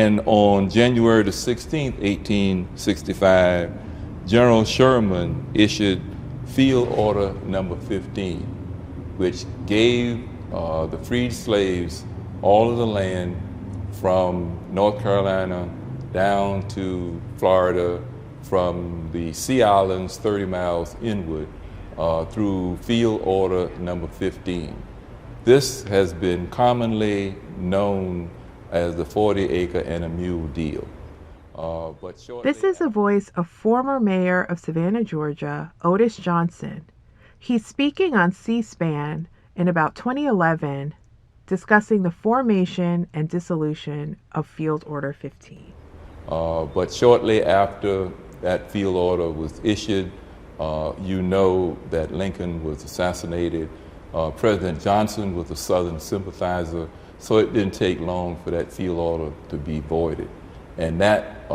And on January the 16th, 1865, General Sherman issued Field Order Number 15, which gave the freed slaves all of the land from North Carolina down to Florida, from the Sea Islands 30 miles inward, through Field Order Number 15. This has been commonly known as the 40-acre and a mule deal. This is the voice of former mayor of Savannah, Georgia, Otis Johnson. He's speaking on C-SPAN in about 2011, discussing the formation and dissolution of Field Order 15. But shortly after that field order was issued, you know that Lincoln was assassinated. President Johnson was a Southern sympathizer, so it didn't take long for that field order to be voided. And that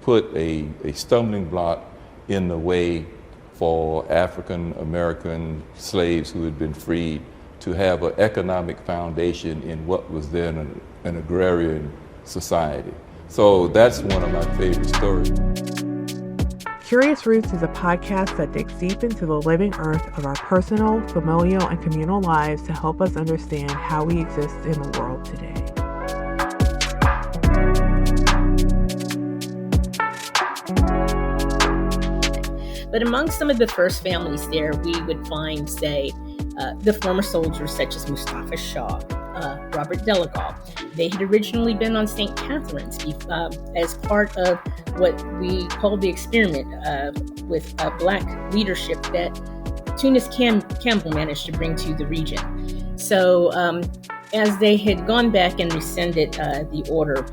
put a stumbling block in the way for African American slaves who had been freed to have an economic foundation in what was then an agrarian society. So that's one of my favorite stories. Curious Roots is a podcast that digs deep into the living earth of our personal, familial, and communal lives to help us understand how we exist in the world today. But among some of the first families there, we would find, say, the former soldiers such as Mustapha Shaw, Robert Delagal. They had originally been on St. Catherine's as part of what we call the experiment with Black leadership that Tunis Campbell managed to bring to the region. So as they had gone back and rescinded the order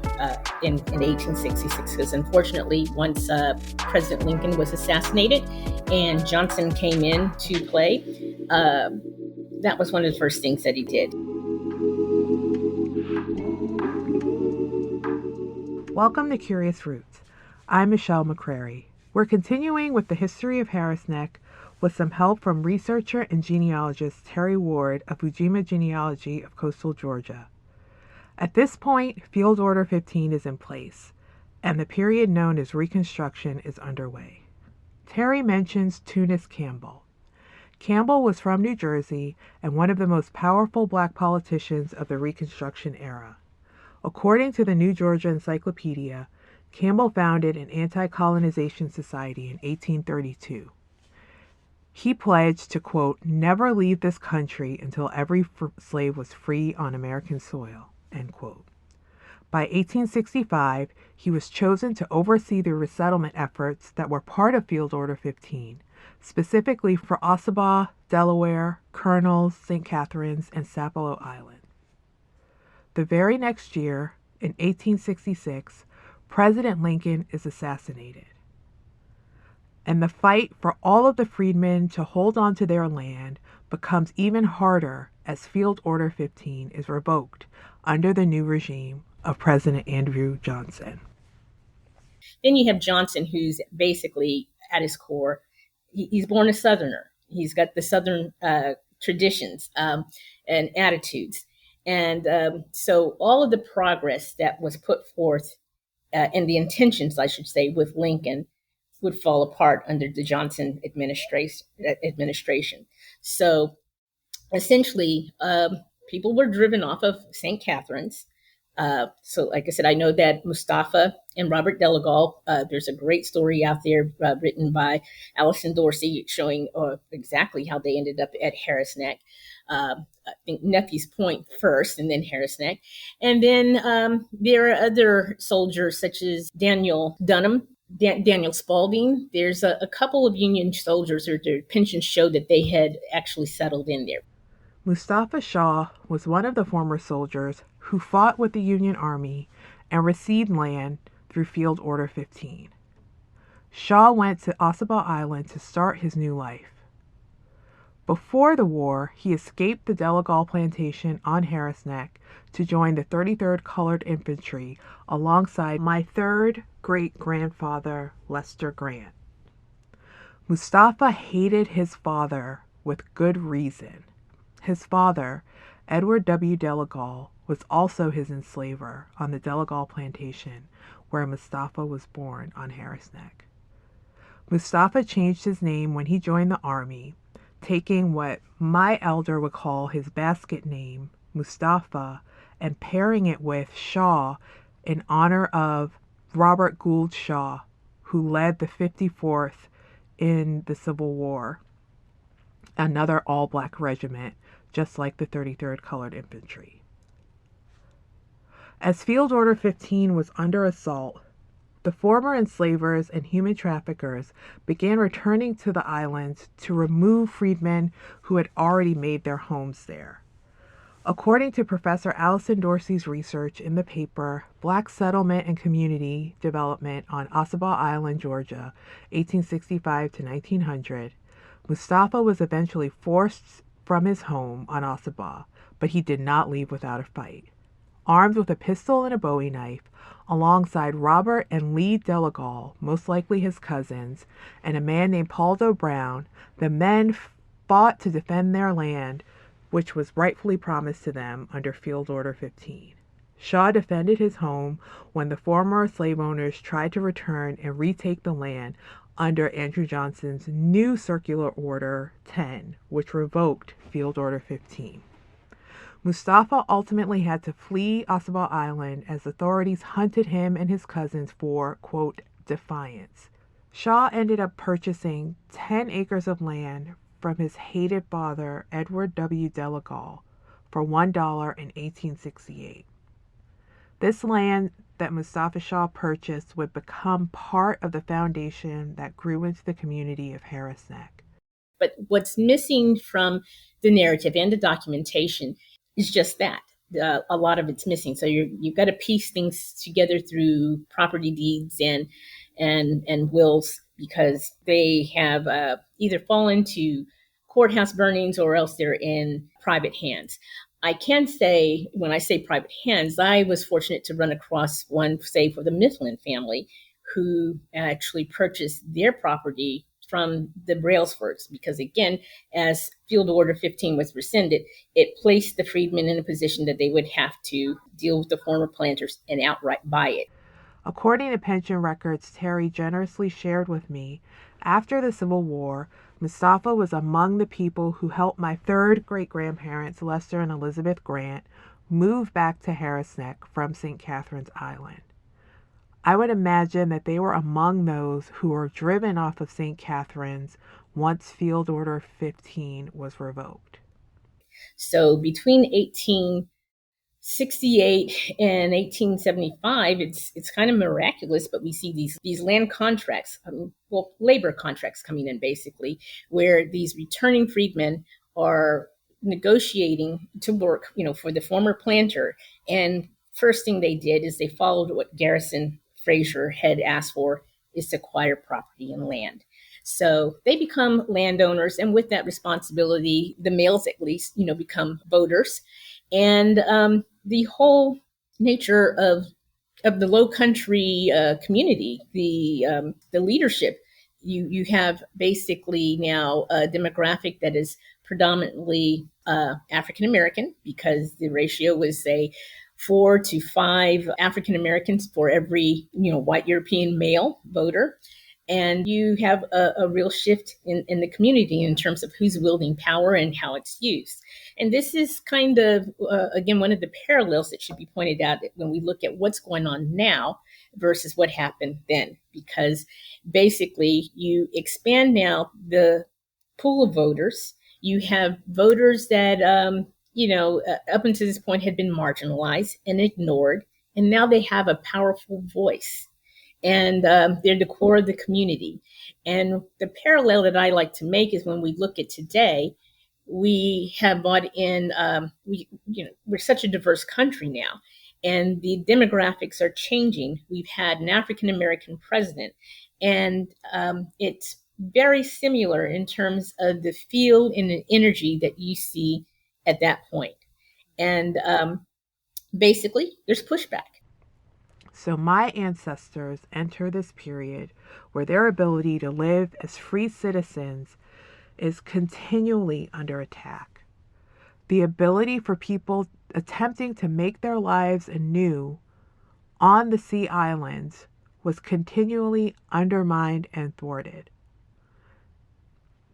in 1866, because unfortunately once President Lincoln was assassinated and Johnson came in to play, that was one of the first things that he did. Welcome to Curious Roots. I'm Michelle McCrary. We're continuing with the history of Harris Neck with some help from researcher and genealogist Terri Ward of Ujima Genealogy of coastal Georgia. At this point, Field Order 15 is in place, and the period known as Reconstruction is underway. Terri mentions Tunis Campbell. Campbell was from New Jersey and one of the most powerful Black politicians of the Reconstruction era. According to the New Georgia Encyclopedia, Campbell founded an anti-colonization society in 1832. He pledged to, quote, never leave this country until every slave was free on American soil, end quote. By 1865, he was chosen to oversee the resettlement efforts that were part of Field Order 15, specifically for Ossabaw, Delaware, Colonels, St. Catherine's, and Sapelo Island. The very next year, in 1866, President Lincoln is assassinated. And the fight for all of the freedmen to hold on to their land becomes even harder as Field Order 15 is revoked under the new regime of President Andrew Johnson. Then you have Johnson, who's basically, at his core, he's born a Southerner. He's got the Southern traditions and attitudes. And so all of the progress that was put forth and the intentions, I should say, with Lincoln would fall apart under the Johnson administration. So essentially, people were driven off of St. Catherine's. So like I said, I know that Mustapha and Robert Delagal, there's a great story out there written by Allison Dorsey showing exactly how they ended up at Harris Neck. I think Nephew's Point first and then Harris Neck. And then there are other soldiers such as Daniel Dunham, Daniel Spalding. There's a couple of Union soldiers, or their pensions show that they had actually settled in there. Mustapha Shaw was one of the former soldiers who fought with the Union Army and received land through Field Order 15. Shaw went to Ossabaw Island to start his new life. Before the war, he escaped the Delagal plantation on Harris Neck to join the 33rd Colored Infantry alongside my third great-grandfather, Lester Grant. Mustapha hated his father with good reason. His father, Edward W. Delagal, was also his enslaver on the Delagal plantation where Mustapha was born on Harris Neck. Mustapha changed his name when he joined the army, taking what my elder would call his basket name, Mustapha, and pairing it with Shaw in honor of Robert Gould Shaw, who led the 54th in the Civil War, another all-black regiment, just like the 33rd Colored Infantry. As Field Order 15 was under assault, the former enslavers and human traffickers began returning to the islands to remove freedmen who had already made their homes there. According to Professor Allison Dorsey's research in the paper Black Settlement and Community Development on Ossabaw Island, Georgia, 1865 to 1900, Mustapha was eventually forced from his home on Ossabaw, but he did not leave without a fight. Armed with a pistol and a bowie knife, alongside Robert and Lee Delagal, most likely his cousins, and a man named Paldo Brown, the men fought to defend their land, which was rightfully promised to them under Field Order 15. Shaw defended his home when the former slave owners tried to return and retake the land under Andrew Johnson's new Circular Order 10, which revoked Field Order 15. Mustapha ultimately had to flee Ossabaw Island as authorities hunted him and his cousins for, quote, defiance. Shaw ended up purchasing 10 acres of land from his hated father, Edward W. Delagal, for $1 in 1868. This land that Mustapha Shaw purchased would become part of the foundation that grew into the community of Harris Neck. But what's missing from the narrative and the documentation is just that. A lot of it's missing. So you've got to piece things together through property deeds and wills, because they have either fallen to courthouse burnings or else they're in private hands. I can say, when I say private hands, I was fortunate to run across one, say, for the Mifflin family, who actually purchased their property from the Brailsfords, because again, as Field Order 15 was rescinded, it placed the freedmen in a position that they would have to deal with the former planters and outright buy it. According to pension records Terri generously shared with me, after the Civil War, Mustapha was among the people who helped my third great-grandparents, Lester and Elizabeth Grant, move back to Harris Neck from St. Catherine's Island. I would imagine that they were among those who were driven off of St. Catherine's once Field Order 15 was revoked. So between 1868 and 1875, it's kind of miraculous, but we see these land contracts, labor contracts coming in basically, where these returning freedmen are negotiating to work, for the former planter. And first thing they did is they followed what Garrison Fraser had asked for, is to acquire property and land. So they become landowners, and with that responsibility, the males at least, become voters. And the whole nature of the Low Country community, the leadership, you have basically now a demographic that is predominantly African American, because the ratio was, say, 4 to 5 African Americans for every white European male voter. And you have a real shift in the community in terms of who's wielding power and how it's used. And this is kind of, again, one of the parallels that should be pointed out when we look at what's going on now versus what happened then. Because basically you expand now the pool of voters. You have voters that, up until this point had been marginalized and ignored. And now they have a powerful voice. And they're the core of the community. And the parallel that I like to make is when we look at today, we have brought in, we're such a diverse country now, and the demographics are changing. We've had an African-American president, and it's very similar in terms of the feel and the energy that you see at that point. And basically, there's pushback. So my ancestors enter this period where their ability to live as free citizens is continually under attack. the ability for people attempting to make their lives anew on the Sea Islands was continually undermined and thwarted.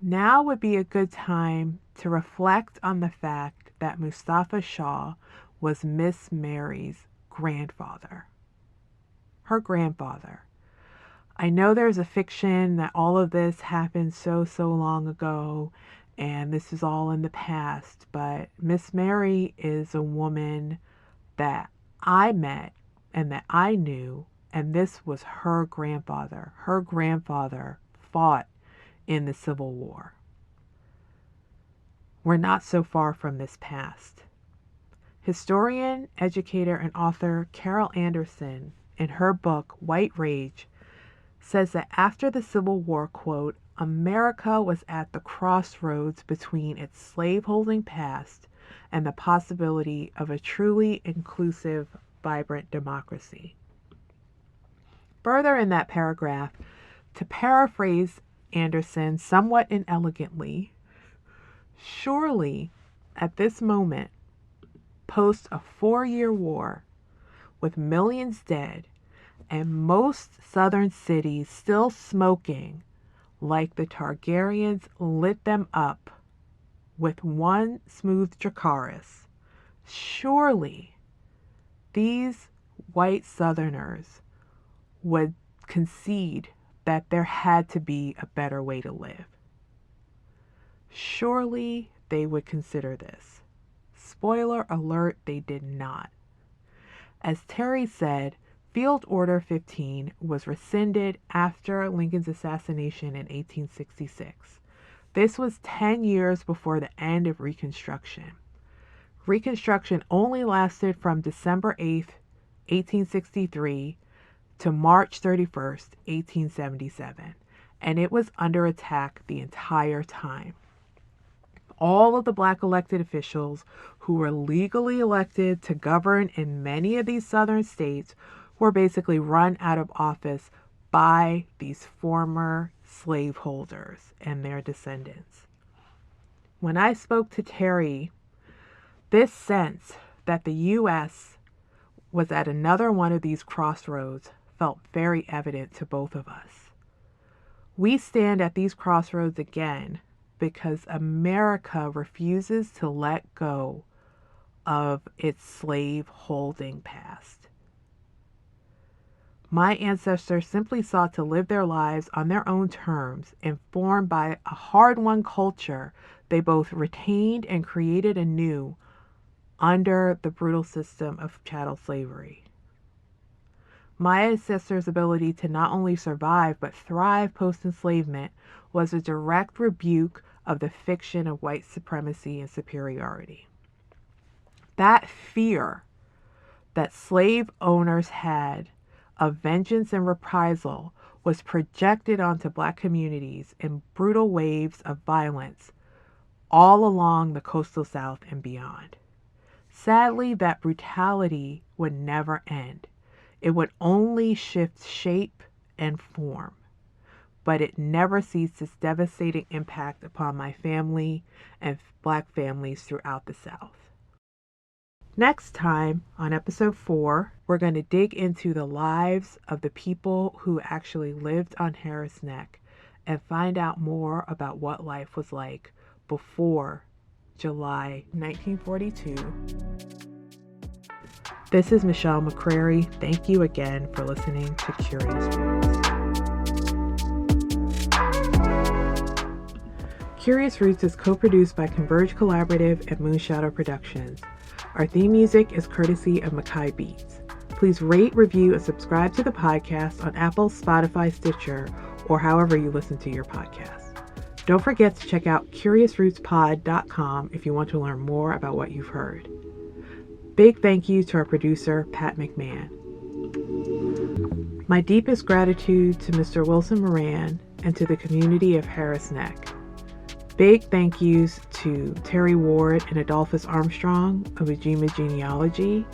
Now would be a good time to reflect on the fact that Mustapha Shaw was Miss Mary's grandfather. Her grandfather. I know there's a fiction that all of this happened so long ago and this is all in the past, but Miss Mary is a woman that I met and that I knew, and this was her grandfather. Her grandfather fought in the Civil War. We're not so far from this past. Historian, educator, and author Carol Anderson, in her book White Rage, says that after the Civil War, quote, America was at the crossroads between its slaveholding past and the possibility of a truly inclusive, vibrant democracy. Further in that paragraph, to paraphrase Anderson somewhat inelegantly, surely at this moment, post a 4-year war with millions dead and most southern cities still smoking like the Targaryens lit them up with one smooth Dracarys, surely these white Southerners would concede that there had to be a better way to live. Surely they would consider this. Spoiler alert, they did not. As Terri said, Field Order 15 was rescinded after Lincoln's assassination in 1866. This was 10 years before the end of Reconstruction. Reconstruction only lasted from December 8th, 1863 to March 31st, 1877, and it was under attack the entire time. All of the Black elected officials who were legally elected to govern in many of these southern states were basically run out of office by these former slaveholders and their descendants. When I spoke to Terri, this sense that the U.S. was at another one of these crossroads felt very evident to both of us. We stand at these crossroads again because America refuses to let go of its slave-holding past. My ancestors simply sought to live their lives on their own terms, informed by a hard-won culture they both retained and created anew under the brutal system of chattel slavery. My ancestors' ability to not only survive but thrive post-enslavement was a direct rebuke of the fiction of white supremacy and superiority. That fear that slave owners had of vengeance and reprisal was projected onto Black communities in brutal waves of violence all along the coastal South and beyond. Sadly, that brutality would never end. It would only shift shape and form, but it never ceased its devastating impact upon my family and Black families throughout the South. Next time, on episode 4, we're going to dig into the lives of the people who actually lived on Harris Neck and find out more about what life was like before July 1942. This is Michelle McCrary. Thank you again for listening to Curious Roots. Curious Roots is co-produced by Converge Collaborative and Moonshadow Productions. Our theme music is courtesy of Mackay Beats. Please rate, review, and subscribe to the podcast on Apple, Spotify, Stitcher, or however you listen to your podcast. Don't forget to check out CuriousRootsPod.com if you want to learn more about what you've heard. Big thank you to our producer, Pat McMahon. My deepest gratitude to Mr. Wilson Moran and to the community of Harris Neck. Big thank yous to Terri Ward and Adolphus Armstrong of Ujima Genealogy.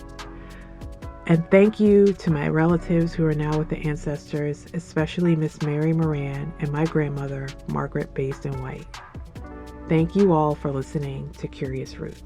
And thank you to my relatives who are now with the ancestors, especially Miss Mary Moran and my grandmother, Margaret Basin White. Thank you all for listening to Curious Roots.